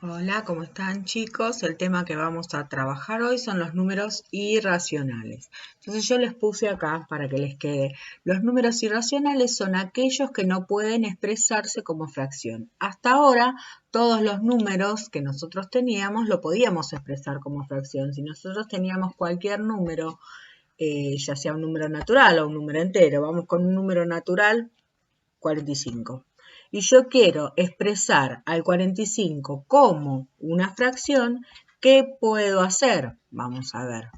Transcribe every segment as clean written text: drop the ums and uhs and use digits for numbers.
Hola, ¿cómo están chicos? El tema que vamos a trabajar hoy son los números irracionales. Entonces yo les puse acá para que les quede. Los números irracionales son aquellos que no pueden expresarse como fracción. Hasta ahora todos los números que nosotros teníamos lo podíamos expresar como fracción. Si nosotros teníamos cualquier número, ya sea un número natural o un número entero, vamos con un número natural, 45. Y yo quiero expresar al 45 como una fracción, ¿qué puedo hacer? Vamos a ver.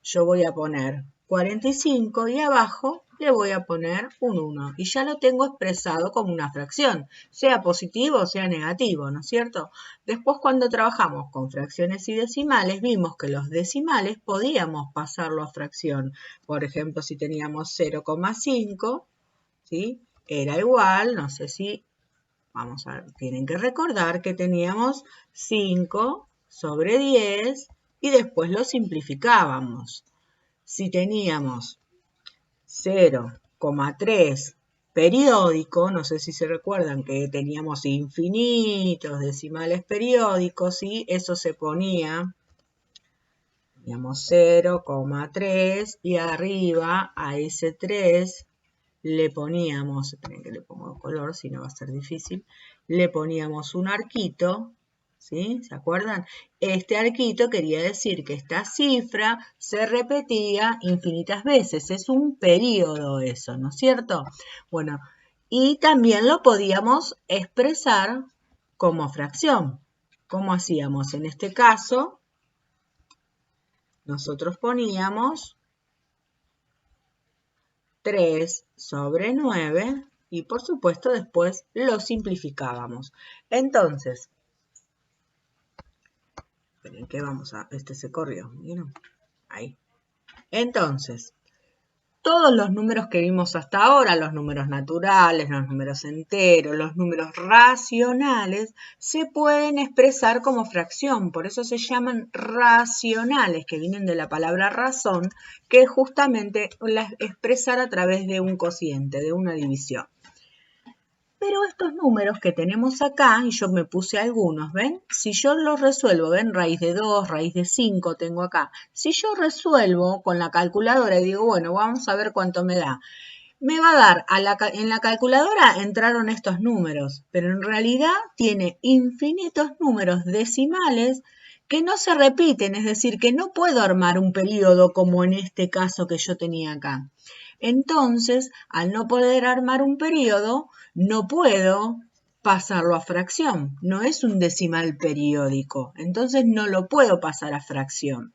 Yo voy a poner 45 y abajo le voy a poner un 1. Y ya lo tengo expresado como una fracción, sea positivo o sea negativo, ¿no es cierto? Después cuando trabajamos con fracciones y decimales, vimos que los decimales podíamos pasarlo a fracción. Por ejemplo, si teníamos 0,5, ¿sí? Era igual, no sé si, vamos a ver, tienen que recordar que teníamos 5 sobre 10 y después lo simplificábamos. Si teníamos 0,3 periódico, no sé si se recuerdan que teníamos infinitos decimales periódicos, y eso se ponía, teníamos 0,3 y arriba a ese 3 le poníamos, esperen que le pongo color, si no va a ser difícil, le poníamos un arquito, ¿sí? ¿Se acuerdan? Este arquito quería decir que esta cifra se repetía infinitas veces, es un periodo eso, ¿no es cierto? Bueno, y también lo podíamos expresar como fracción. ¿Cómo hacíamos? En este caso, nosotros poníamos 3 sobre 9 y por supuesto después lo simplificábamos. Entonces, esperen que vamos a, este se corrió, ¿vieron? Ahí. Entonces, todos los números que vimos hasta ahora, los números naturales, los números enteros, los números racionales, se pueden expresar como fracción. Por eso se llaman racionales, que vienen de la palabra razón, que es justamente expresar a través de un cociente, de una división. Pero estos números que tenemos acá, y yo me puse algunos, ¿ven? Si yo los resuelvo, ¿ven? Raíz de 2, raíz de 5 tengo acá. Si yo resuelvo con la calculadora y digo, bueno, vamos a ver cuánto me da. Me va a dar, en la calculadora entraron estos números, pero en realidad tiene infinitos números decimales que no se repiten, es decir, que no puedo armar un periodo como en este caso que yo tenía acá. Entonces, al no poder armar un periodo, no puedo pasarlo a fracción. No es un decimal periódico, entonces no lo puedo pasar a fracción.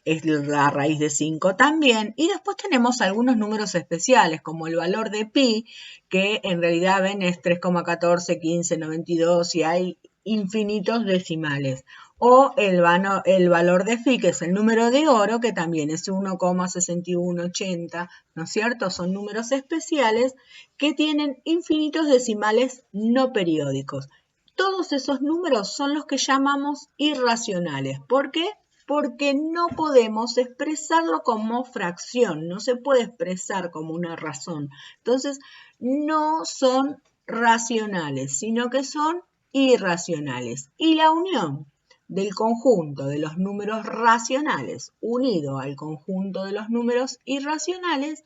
Es la raíz de 5 también. Y después tenemos algunos números especiales, como el valor de pi, que en realidad ven es 3,14, 15, 92 y hay infinitos decimales. O el valor de phi, que es el número de oro, que también es 1,6180, ¿no es cierto? Son números especiales que tienen infinitos decimales no periódicos. Todos esos números son los que llamamos irracionales. ¿Por qué? Porque no podemos expresarlo como fracción, no se puede expresar como una razón. Entonces, no son racionales, sino que son irracionales. Y la unión del conjunto de los números racionales unido al conjunto de los números irracionales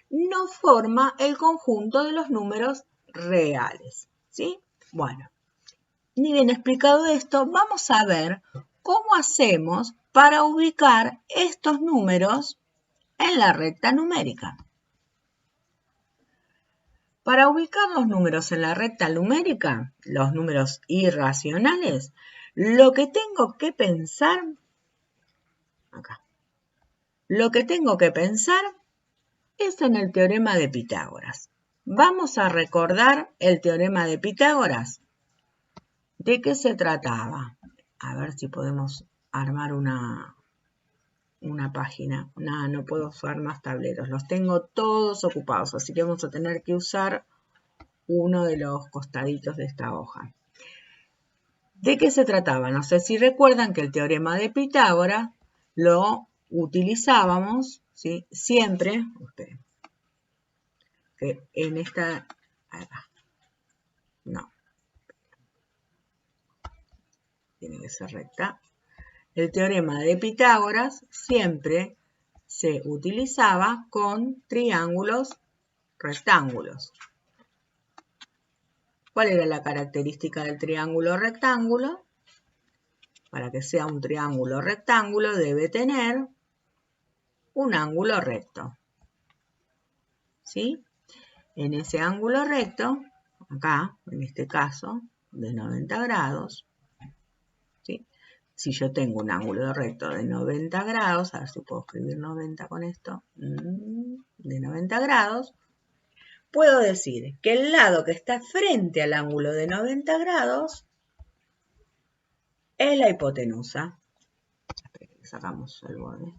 no forma el conjunto de los números reales. ¿Sí? Bueno, ni bien explicado esto, vamos a ver cómo hacemos para ubicar estos números en la recta numérica. Para ubicar los números en la recta numérica, los números irracionales, lo que tengo que pensar, acá, lo que tengo que pensar es en el teorema de Pitágoras. Vamos a recordar el teorema de Pitágoras. ¿De qué se trataba? A ver si podemos armar una página. No puedo usar más tableros. Los tengo todos ocupados, así que vamos a tener que usar uno de los costaditos de esta hoja. ¿De qué se trataba? No sé si recuerdan que el teorema de Pitágoras lo utilizábamos, ¿sí? Siempre, que en esta, no, que ser recta. El teorema de Pitágoras siempre se utilizaba con triángulos rectángulos. ¿Cuál era la característica del triángulo rectángulo? Para que sea un triángulo rectángulo debe tener un ángulo recto. ¿Sí? En ese ángulo recto, acá, en este caso, de 90 grados, ¿sí? Si yo tengo un ángulo recto de 90 grados, a ver si puedo escribir 90 con esto, de 90 grados, puedo decir que el lado que está frente al ángulo de 90 grados es la hipotenusa. Sacamos el borde.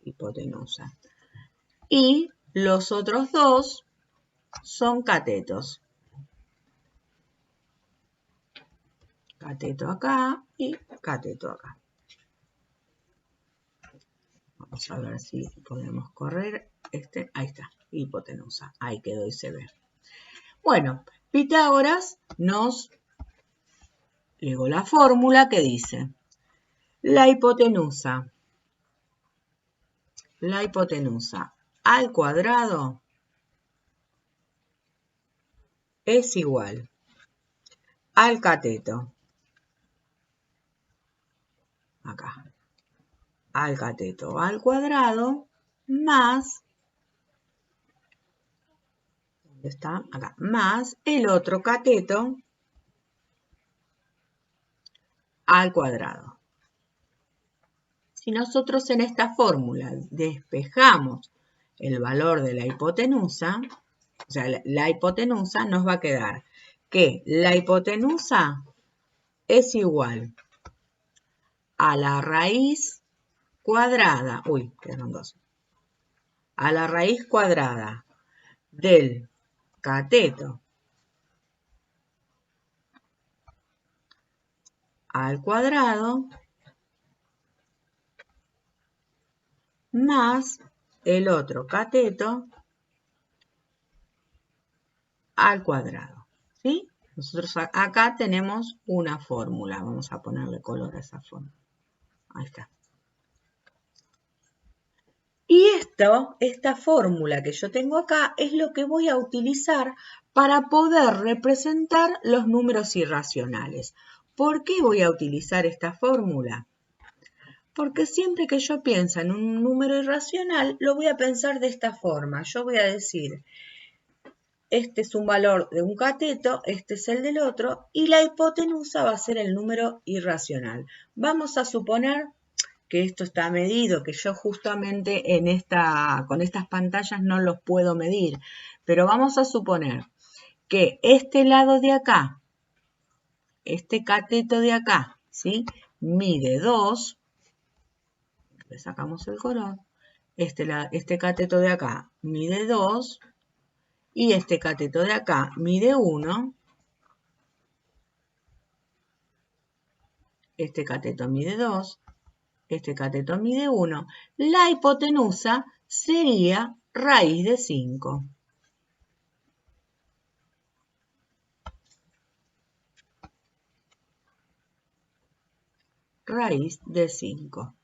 Hipotenusa. Y los otros dos son catetos. Cateto acá y cateto acá. Vamos a ver si podemos correr este. Ahí está, hipotenusa. Ahí quedó y se ve. Bueno, Pitágoras nos legó la fórmula que dice la hipotenusa al cuadrado es igual al cateto, acá, al cateto al cuadrado más, ¿dónde está? Acá, más el otro cateto al cuadrado. Si nosotros en esta fórmula despejamos el valor de la hipotenusa, o sea, la hipotenusa nos va a quedar que la hipotenusa es igual a la raíz cuadrada, a la raíz cuadrada del cateto al cuadrado más el otro cateto al cuadrado, ¿sí? Nosotros acá tenemos una fórmula, vamos a ponerle color a esa fórmula. Ahí está. Y esta fórmula que yo tengo acá es lo que voy a utilizar para poder representar los números irracionales. ¿Por qué voy a utilizar esta fórmula? Porque siempre que yo pienso en un número irracional, lo voy a pensar de esta forma. Yo voy a decir, este es un valor de un cateto, este es el del otro, y la hipotenusa va a ser el número irracional. Vamos a suponer que esto está medido, que yo justamente con estas pantallas no los puedo medir, pero vamos a suponer que este lado de acá, este cateto de acá, ¿sí? Mide 2, le sacamos el color, este cateto de acá mide 2 y este cateto de acá mide 1, este cateto mide 2, este cateto mide 1, la hipotenusa sería raíz de 5. Raíz de 5.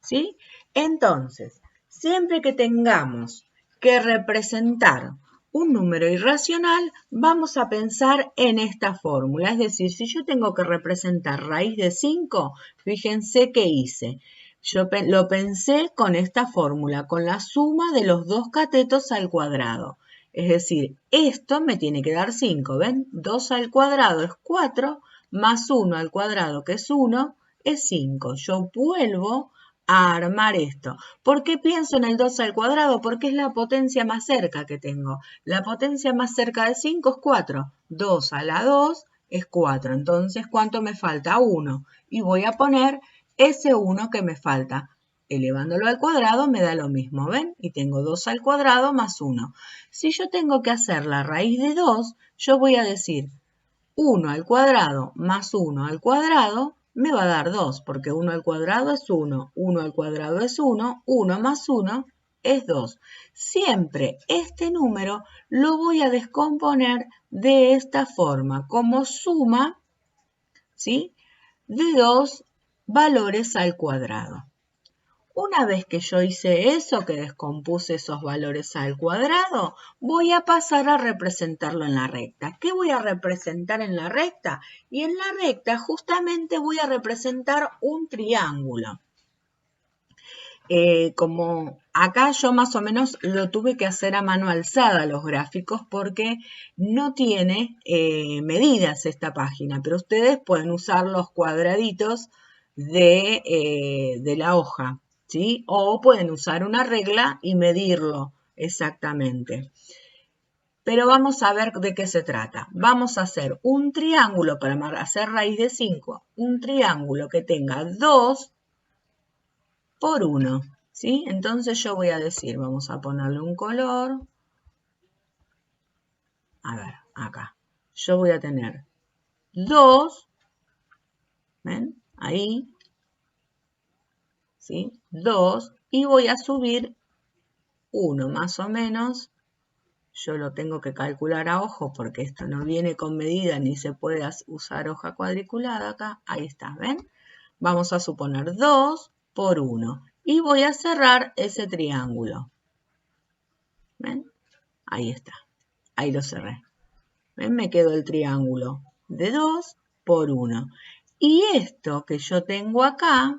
¿Sí? Entonces, siempre que tengamos que representar un número irracional, vamos a pensar en esta fórmula. Es decir, si yo tengo que representar raíz de 5, fíjense qué hice. Yo lo pensé con esta fórmula, con la suma de los dos catetos al cuadrado. Es decir, esto me tiene que dar 5, ¿ven? 2 al cuadrado es 4, más 1 al cuadrado, que es 1, es 5. Yo vuelvo a armar esto. ¿Por qué pienso en el 2 al cuadrado? Porque es la potencia más cerca que tengo. La potencia más cerca de 5 es 4. 2 a la 2 es 4. Entonces, ¿cuánto me falta? 1. Y voy a poner ese 1 que me falta. Elevándolo al cuadrado me da lo mismo, ¿ven? Y tengo 2 al cuadrado más 1. Si yo tengo que hacer la raíz de 2, yo voy a decir 1 al cuadrado más 1 al cuadrado me va a dar 2, porque 1 al cuadrado es 1, 1 al cuadrado es 1, 1 más 1 es 2. Siempre este número lo voy a descomponer de esta forma, como suma, ¿sí?, de 2 valores al cuadrado. Una vez que yo hice eso, que descompuse esos valores al cuadrado, voy a pasar a representarlo en la recta. ¿Qué voy a representar en la recta? Y en la recta justamente voy a representar un triángulo. Como acá yo más o menos lo tuve que hacer a mano alzada los gráficos porque no tiene medidas esta página, pero ustedes pueden usar los cuadraditos de la hoja, ¿sí? O pueden usar una regla y medirlo exactamente. Pero vamos a ver de qué se trata. Vamos a hacer un triángulo para hacer raíz de 5, un triángulo que tenga 2 por 1. ¿Sí? Entonces yo voy a decir, vamos a ponerle un color. A ver, acá. Yo voy a tener 2, ¿ven? Ahí, ¿sí? 2, y voy a subir 1 más o menos. Yo lo tengo que calcular a ojo porque esto no viene con medida ni se puede usar hoja cuadriculada acá. Ahí está, ¿ven? Vamos a suponer 2 por 1. Y voy a cerrar ese triángulo. ¿Ven? Ahí está. Ahí lo cerré. ¿Ven? Me quedó el triángulo de 2 por 1. Y esto que yo tengo acá,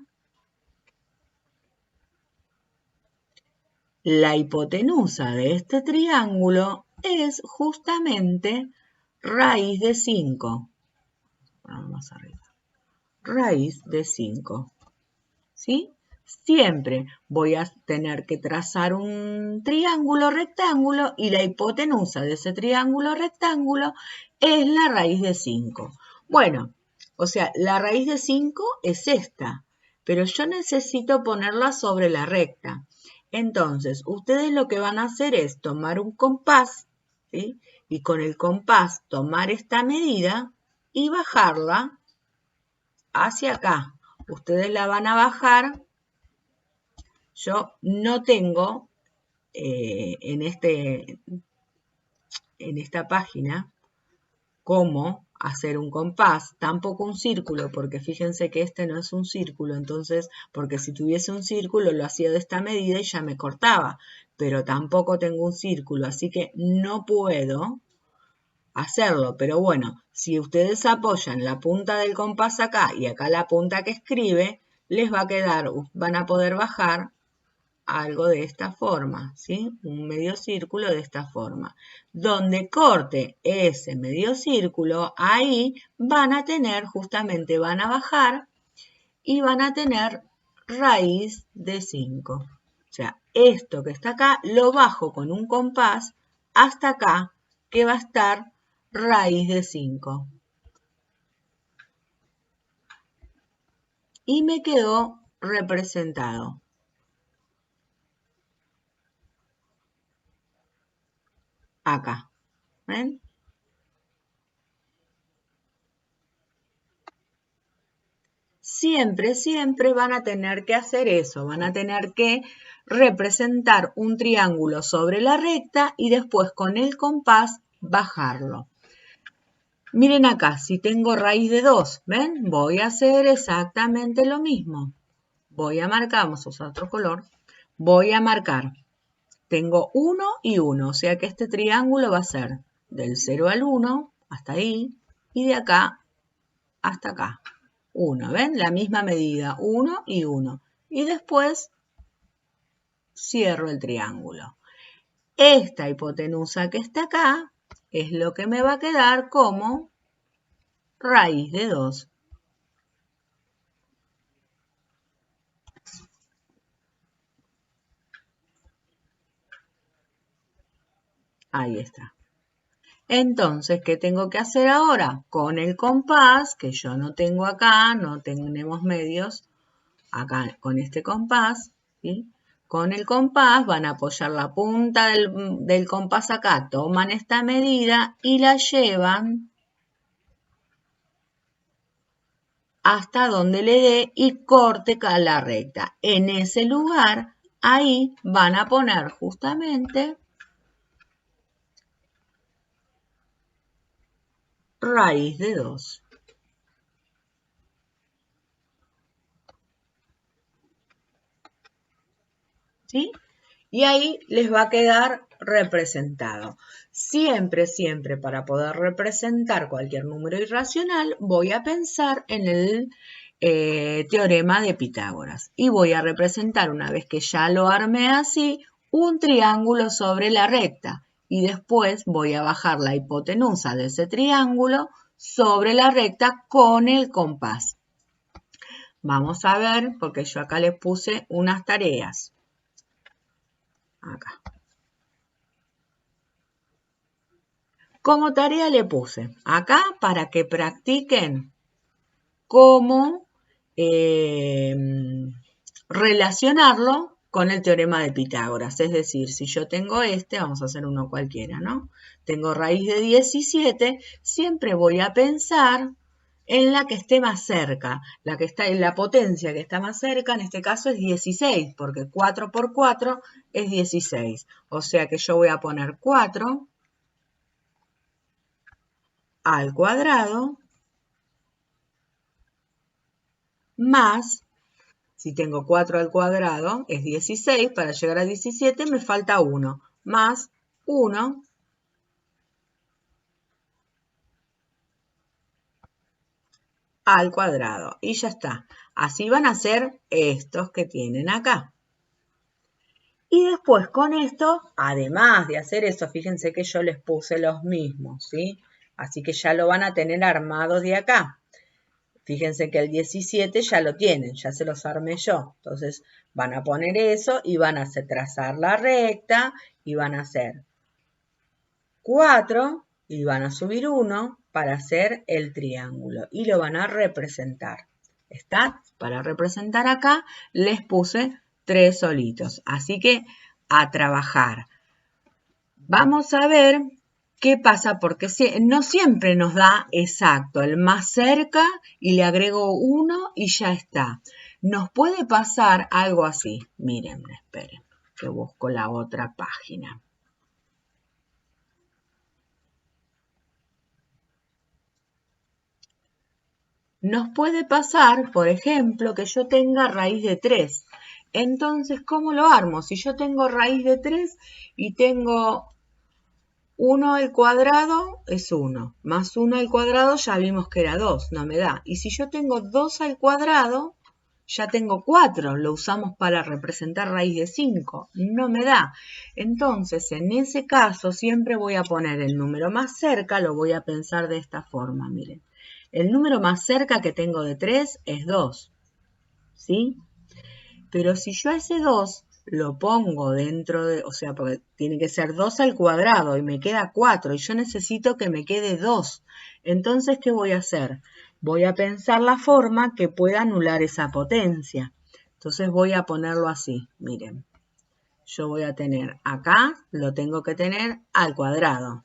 la hipotenusa de este triángulo es justamente raíz de 5. Más arriba. Raíz de 5. ¿Sí? Siempre voy a tener que trazar un triángulo rectángulo y la hipotenusa de ese triángulo rectángulo es la raíz de 5. Bueno, o sea, la raíz de 5 es esta, pero yo necesito ponerla sobre la recta. Entonces, ustedes lo que van a hacer es tomar un compás, ¿sí? Y con el compás tomar esta medida y bajarla hacia acá. Ustedes la van a bajar. Yo no tengo en esta página cómo hacer un compás, tampoco un círculo, porque fíjense que este no es un círculo, entonces, porque si tuviese un círculo lo hacía de esta medida y ya me cortaba, pero tampoco tengo un círculo, así que no puedo hacerlo, pero bueno, si ustedes apoyan la punta del compás acá y acá la punta que escribe, les va a quedar, van a poder bajar algo de esta forma, ¿sí? Un medio círculo de esta forma. Donde corte ese medio círculo, ahí van a tener, justamente van a bajar y van a tener raíz de 5. O sea, esto que está acá lo bajo con un compás hasta acá, que va a estar raíz de 5. Y me quedó representado. Acá, ¿ven? Siempre, siempre van a tener que hacer eso, van a tener que representar un triángulo sobre la recta y después con el compás bajarlo. Miren acá, si tengo raíz de 2, ¿ven? Voy a hacer exactamente lo mismo. Voy a marcar, vamos a usar otro color, voy a marcar. Tengo 1 y 1, o sea que este triángulo va a ser del 0 al 1, hasta ahí, y de acá hasta acá. 1, ¿ven? La misma medida, 1 y 1. Y después cierro el triángulo. Esta hipotenusa que está acá es lo que me va a quedar como raíz de 2. Ahí está. Entonces, ¿qué tengo que hacer ahora? Con el compás, que yo no tengo acá, no tenemos medios, acá con este compás, ¿sí? Con el compás van a apoyar la punta del compás acá, toman esta medida y la llevan hasta donde le dé y corte la recta. En ese lugar ahí van a poner justamente raíz de 2. ¿Sí? Y ahí les va a quedar representado. Siempre, siempre para poder representar cualquier número irracional, voy a pensar en el teorema de Pitágoras. Y voy a representar, una vez que ya lo armé así, un triángulo sobre la recta. Y después voy a bajar la hipotenusa de ese triángulo sobre la recta con el compás. Vamos a ver, porque yo acá les puse unas tareas. Acá. Como tarea le puse acá para que practiquen cómo relacionarlo con el teorema de Pitágoras. Es decir, si yo tengo vamos a hacer uno cualquiera, ¿no? Tengo raíz de 17, siempre voy a pensar en la que esté más cerca. La que está en la potencia que está más cerca, en este caso es 16, porque 4 por 4 es 16. O sea que yo voy a poner 4 al cuadrado más, si tengo 4 al cuadrado, es 16, para llegar a 17 me falta 1, más 1 al cuadrado. Y ya está. Así van a ser estos que tienen acá. Y después con esto, además de hacer eso, fíjense que yo les puse los mismos, ¿sí? Así que ya lo van a tener armado de acá. Fíjense que el 17 ya lo tienen, ya se los armé yo. Entonces van a poner eso y van a trazar la recta y van a hacer 4 y van a subir 1 para hacer el triángulo y lo van a representar. ¿Está? Para representar acá les puse 3 solitos. Así que a trabajar. Vamos a ver qué pasa, porque no siempre nos da exacto el más cerca y le agrego 1 y ya está. Nos puede pasar algo así. Miren, esperen, que busco la otra página. Nos puede pasar, por ejemplo, que yo tenga raíz de 3. Entonces, ¿cómo lo armo? Si yo tengo raíz de 3 y tengo 1 al cuadrado es 1, más 1 al cuadrado ya vimos que era 2, no me da. Y si yo tengo 2 al cuadrado, ya tengo 4, lo usamos para representar raíz de 5, no me da. Entonces, en ese caso, siempre voy a poner el número más cerca, lo voy a pensar de esta forma, miren. El número más cerca que tengo de 3 es 2, ¿sí? Pero si yo a ese 2 lo pongo dentro de, o sea, porque tiene que ser 2 al cuadrado y me queda 4 y yo necesito que me quede 2. Entonces, ¿qué voy a hacer? Voy a pensar la forma que pueda anular esa potencia. Entonces voy a ponerlo así, miren. Yo voy a tener acá, lo tengo que tener al cuadrado.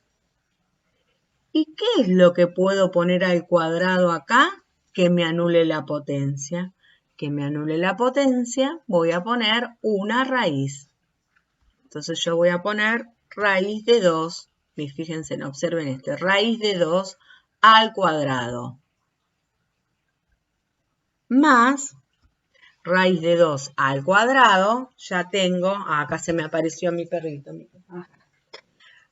¿Y qué es lo que puedo poner al cuadrado acá que me anule la potencia? Que me anule la potencia, voy a poner una raíz. Entonces yo voy a poner raíz de 2. Y fíjense, observen este, raíz de 2 al cuadrado. Más raíz de 2 al cuadrado, ya tengo, acá se me apareció mi perrito.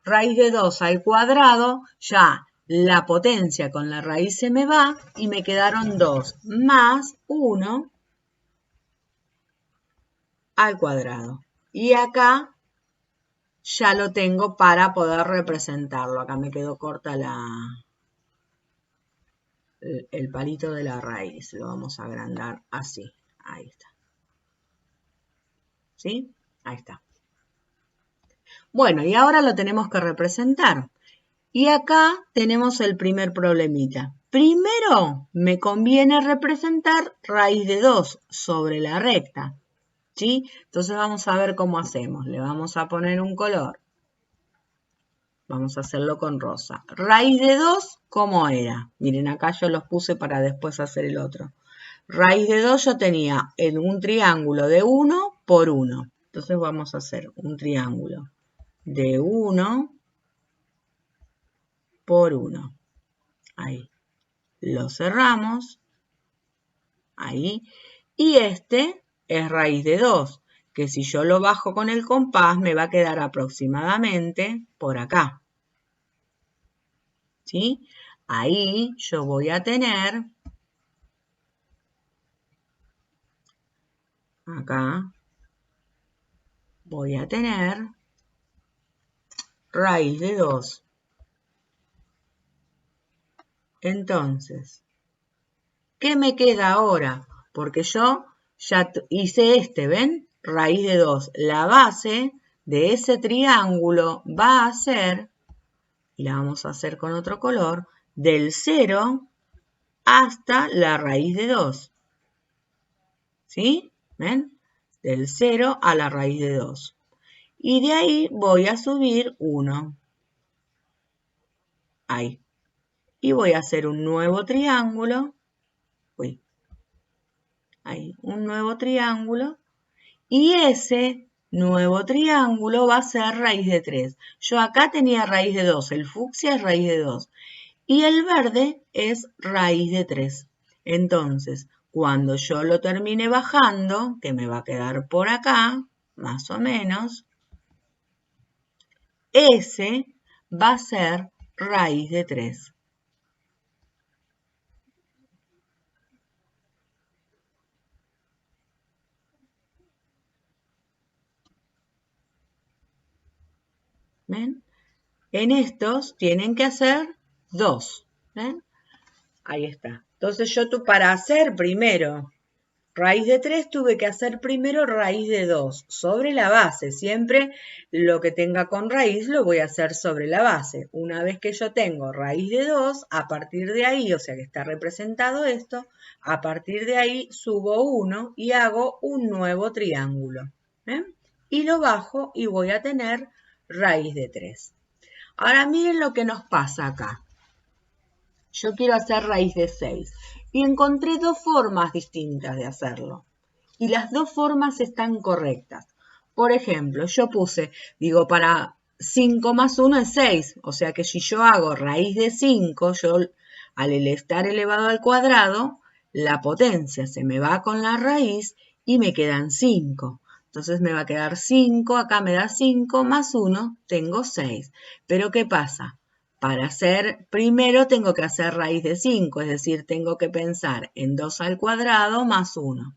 Raíz de 2 al cuadrado, ya la potencia con la raíz se me va y me quedaron 2 más 1 al cuadrado. Y acá ya lo tengo para poder representarlo. Acá me quedó corta el palito de la raíz. Lo vamos a agrandar así. Ahí está. ¿Sí? Ahí está. Bueno, y ahora lo tenemos que representar. Y acá tenemos el primer problemita. Primero me conviene representar raíz de 2 sobre la recta. ¿Sí? Entonces vamos a ver cómo hacemos. Le vamos a poner un color. Vamos a hacerlo con rosa. Raíz de 2, ¿cómo era? Miren, acá yo los puse para después hacer el otro. Raíz de 2 yo tenía en un triángulo de 1 por 1. Entonces vamos a hacer un triángulo de 1 por 1. Ahí. Lo cerramos. Ahí. Y este es raíz de 2, que si yo lo bajo con el compás me va a quedar aproximadamente por acá. ¿Sí? Ahí yo voy a tener, acá, voy a tener raíz de 2. Entonces, ¿qué me queda ahora? Porque yo ya hice ¿ven? Raíz de 2. La base de ese triángulo va a ser, y la vamos a hacer con otro color, del 0 hasta la raíz de 2. ¿Sí? ¿Ven? Del 0 a la raíz de 2. Y de ahí voy a subir 1. Ahí. Y voy a hacer un nuevo triángulo. Uy. Ahí, un nuevo triángulo. Y ese nuevo triángulo va a ser raíz de 3. Yo acá tenía raíz de 2. El fucsia es raíz de 2. Y el verde es raíz de 3. Entonces, cuando yo lo termine bajando, que me va a quedar por acá, más o menos, ese va a ser raíz de 3. ¿Ven? En estos tienen que hacer 2. ¿Ven? Ahí está. Entonces yo para hacer primero raíz de 3 tuve que hacer primero raíz de 2 sobre la base. Siempre lo que tenga con raíz lo voy a hacer sobre la base. Una vez que yo tengo raíz de 2, a partir de ahí, o sea que está representado esto, a partir de ahí subo 1 y hago un nuevo triángulo. ¿Ven? Y lo bajo y voy a tener raíz de 3. Ahora miren lo que nos pasa acá. Yo quiero hacer raíz de 6 y encontré dos formas distintas de hacerlo. Y las dos formas están correctas. Por ejemplo, yo puse, digo, para 5 más 1 es 6. O sea que si yo hago raíz de 5, yo al estar elevado al cuadrado, la potencia se me va con la raíz y me quedan 5. Entonces me va a quedar 5, acá me da 5, más 1, tengo 6. Pero ¿qué pasa? Para hacer, primero tengo que hacer raíz de 5, es decir, tengo que pensar en 2 al cuadrado más 1.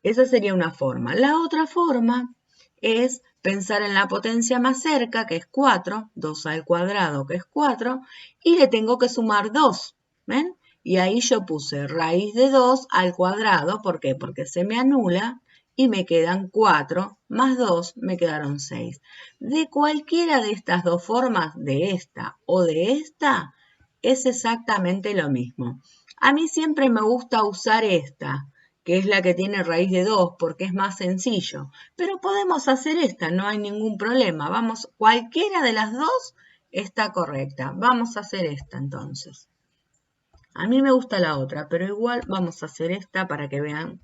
Esa sería una forma. La otra forma es pensar en la potencia más cerca, que es 4, 2 al cuadrado, que es 4, y le tengo que sumar 2, ¿ven? Y ahí yo puse raíz de 2 al cuadrado, ¿por qué? Porque se me anula y me quedan 4, más 2 me quedaron 6. De cualquiera de estas dos formas, de esta o de esta, es exactamente lo mismo. A mí siempre me gusta usar esta, que es la que tiene raíz de 2, porque es más sencillo. Pero podemos hacer esta, no hay ningún problema. Vamos, cualquiera de las dos está correcta. Vamos a hacer esta entonces. A mí me gusta la otra, pero igual vamos a hacer esta para que vean.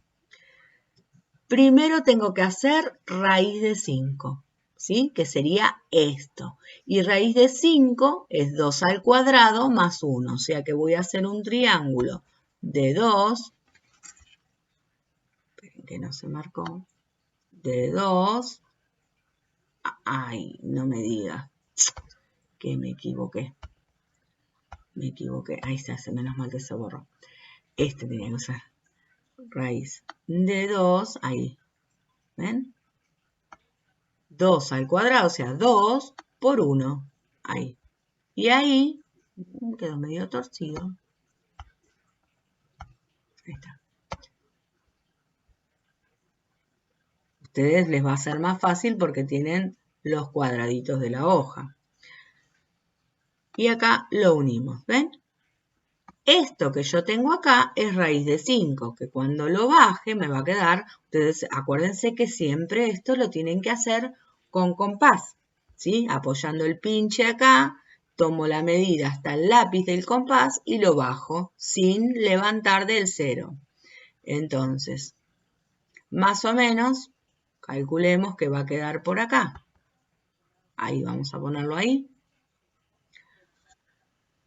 Primero tengo que hacer raíz de 5, ¿sí? Que sería esto. Y raíz de 5 es 2 al cuadrado más 1. O sea que voy a hacer un triángulo de 2. Esperen que no se marcó. De 2. Ay, no me digas que me equivoqué. Me equivoqué. Ahí se hace, menos mal que se borró. Este tenía que usar. Raíz de 2, ahí. ¿Ven? 2 al cuadrado, o sea, 2 por 1. Ahí. Y ahí quedó medio torcido. Ahí está. Ustedes les va a ser más fácil porque tienen los cuadraditos de la hoja. Y acá lo unimos, ¿ven? Esto que yo tengo acá es raíz de 5, que cuando lo baje me va a quedar, ustedes acuérdense que siempre esto lo tienen que hacer con compás, ¿sí? Apoyando el pinche acá, tomo la medida hasta el lápiz del compás y lo bajo sin levantar del 0. Entonces, más o menos calculemos que va a quedar por acá. Ahí vamos a ponerlo ahí.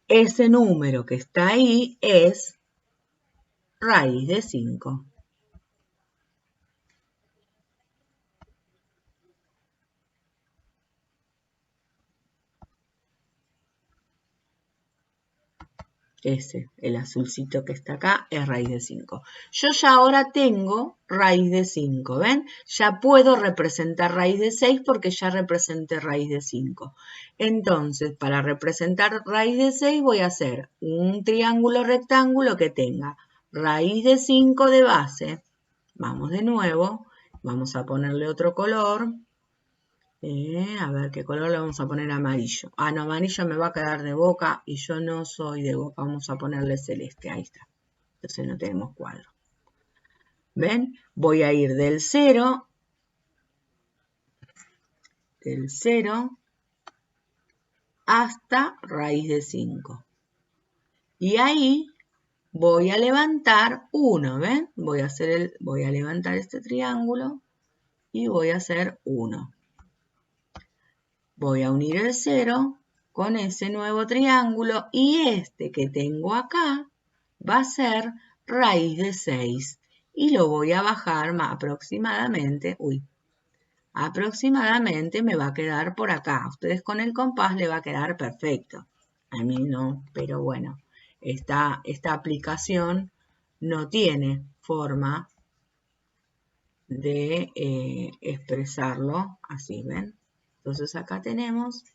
Ese número que está ahí es raíz de 5. Ese, el azulcito que está acá, es raíz de 5. Yo ya ahora tengo raíz de 5, ¿ven? Ya puedo representar raíz de 6 porque ya representé raíz de 5. Entonces, para representar raíz de 6 voy a hacer un triángulo rectángulo que tenga raíz de 5 de base. Vamos de nuevo, vamos a ponerle otro color. A ver qué color le vamos a poner amarillo. Ah, no, amarillo me va a quedar de boca y yo no soy de boca. Vamos a ponerle celeste. Ahí está. Entonces no tenemos cuadro. ¿Ven? Voy a ir del 0 hasta raíz de 5. Y ahí voy a levantar 1. ¿Ven? Voy a levantar este triángulo y voy a hacer 1. Voy a unir el 0 con ese nuevo triángulo y este que tengo acá va a ser raíz de 6 y lo voy a bajar aproximadamente, aproximadamente me va a quedar por acá. A ustedes con el compás le va a quedar perfecto. A mí no, pero bueno, esta aplicación no tiene forma de expresarlo así, ¿ven? Entonces acá tenemos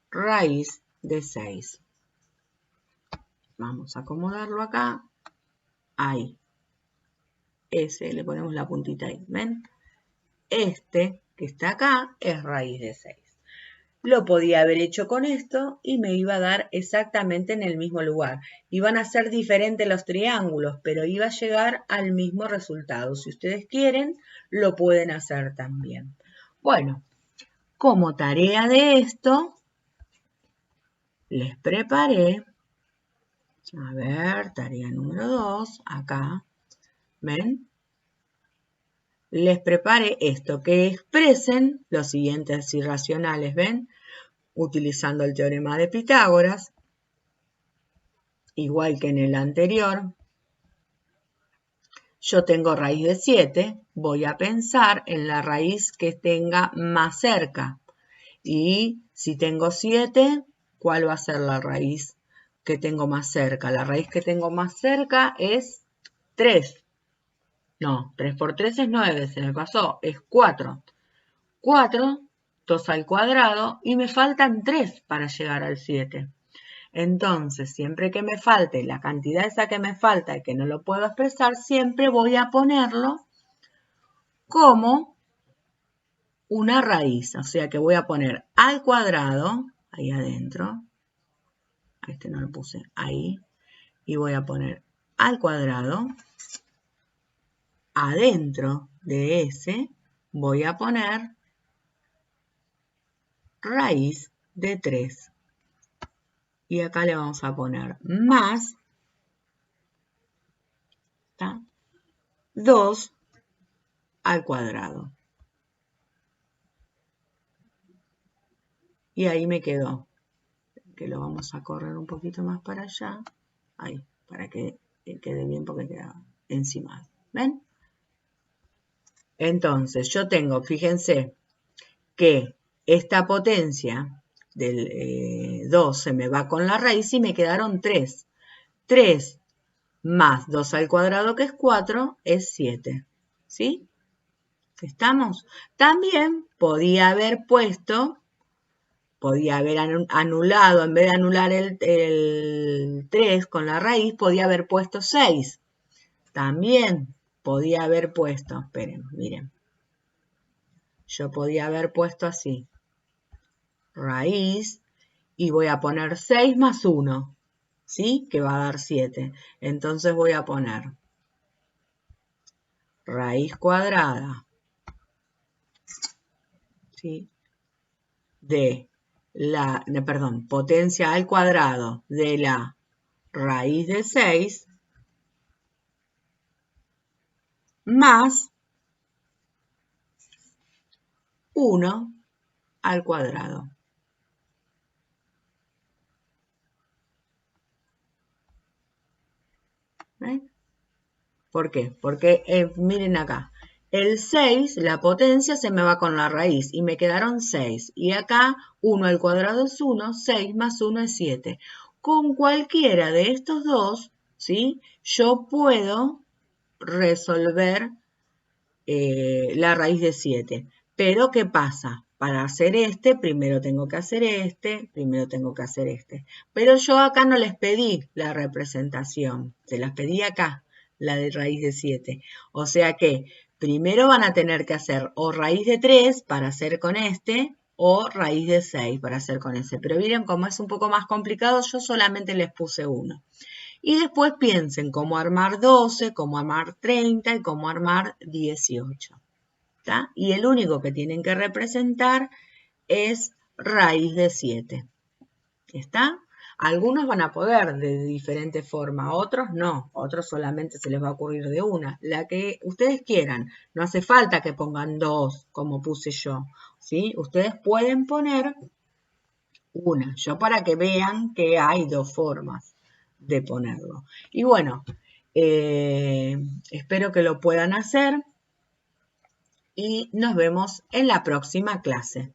raíz de 6. Vamos a acomodarlo acá. Ahí. Ese, le ponemos la puntita ahí. ¿Ven? Este que está acá es raíz de 6. Lo podía haber hecho con esto y me iba a dar exactamente en el mismo lugar. Iban a ser diferentes los triángulos, pero iba a llegar al mismo resultado. Si ustedes quieren, lo pueden hacer también. Bueno, como tarea de esto, les preparé, a ver, tarea número 2, acá, ¿ven? Les preparé esto, que expresen los siguientes irracionales, ¿ven? Utilizando el teorema de Pitágoras, igual que en el anterior. Yo tengo raíz de 7, voy a pensar en la raíz que tenga más cerca. Y si tengo 7, ¿cuál va a ser la raíz que tengo más cerca? La raíz que tengo más cerca es 3. No, 3 por 3 es 9, se me pasó, es 4. 4, 2 al cuadrado y me faltan 3 para llegar al 7. Entonces, siempre que me falte la cantidad esa que me falta y que no lo puedo expresar, siempre voy a ponerlo como una raíz. O sea que voy a poner al cuadrado, ahí adentro, a este no lo puse, ahí, y voy a poner al cuadrado, adentro de ese, voy a poner raíz de 3. Y acá le vamos a poner más 2 al cuadrado. Y ahí me quedó. Que lo vamos a correr un poquito más para allá. Ahí, para que quede bien porque queda encima. ¿Ven? Entonces, yo tengo, fíjense, que esta potencia del 2 se me va con la raíz y me quedaron 3. 3 más 2 al cuadrado, que es 4, es 7. ¿Sí? ¿Estamos? También podía haber anulado, en vez de anular el 3 con la raíz, podía haber puesto 6. También podía haber puesto, esperen, miren. Yo podía haber puesto así, raíz, y voy a poner 6 más 1, ¿sí? Que va a dar 7. Entonces voy a poner raíz cuadrada, ¿sí? Potencia al cuadrado de la raíz de 6 más 1 al cuadrado. ¿Ven? ¿Por qué? Porque miren acá, el 6, la potencia se me va con la raíz y me quedaron 6. Y acá 1 al cuadrado es 1, 6 más 1 es 7. Con cualquiera de estos dos, ¿sí? Yo puedo resolver la raíz de 7. Pero, ¿qué pasa? Para hacer este, primero tengo que hacer este, primero tengo que hacer este. Pero yo acá no les pedí la representación, se las pedí acá, la de raíz de 7. O sea que primero van a tener que hacer o raíz de 3 para hacer con este, o raíz de 6 para hacer con ese. Pero miren, como es un poco más complicado, yo solamente les puse uno. Y después piensen cómo armar 12, cómo armar 30 y cómo armar 18. ¿Está? Y el único que tienen que representar es raíz de 7. ¿Está? Algunos van a poder de diferente forma, otros no, otros solamente se les va a ocurrir de una. La que ustedes quieran, no hace falta que pongan 2 como puse yo, ¿sí? Ustedes pueden poner una, yo para que vean que hay 2 formas de ponerlo. Y bueno, espero que lo puedan hacer y nos vemos en la próxima clase.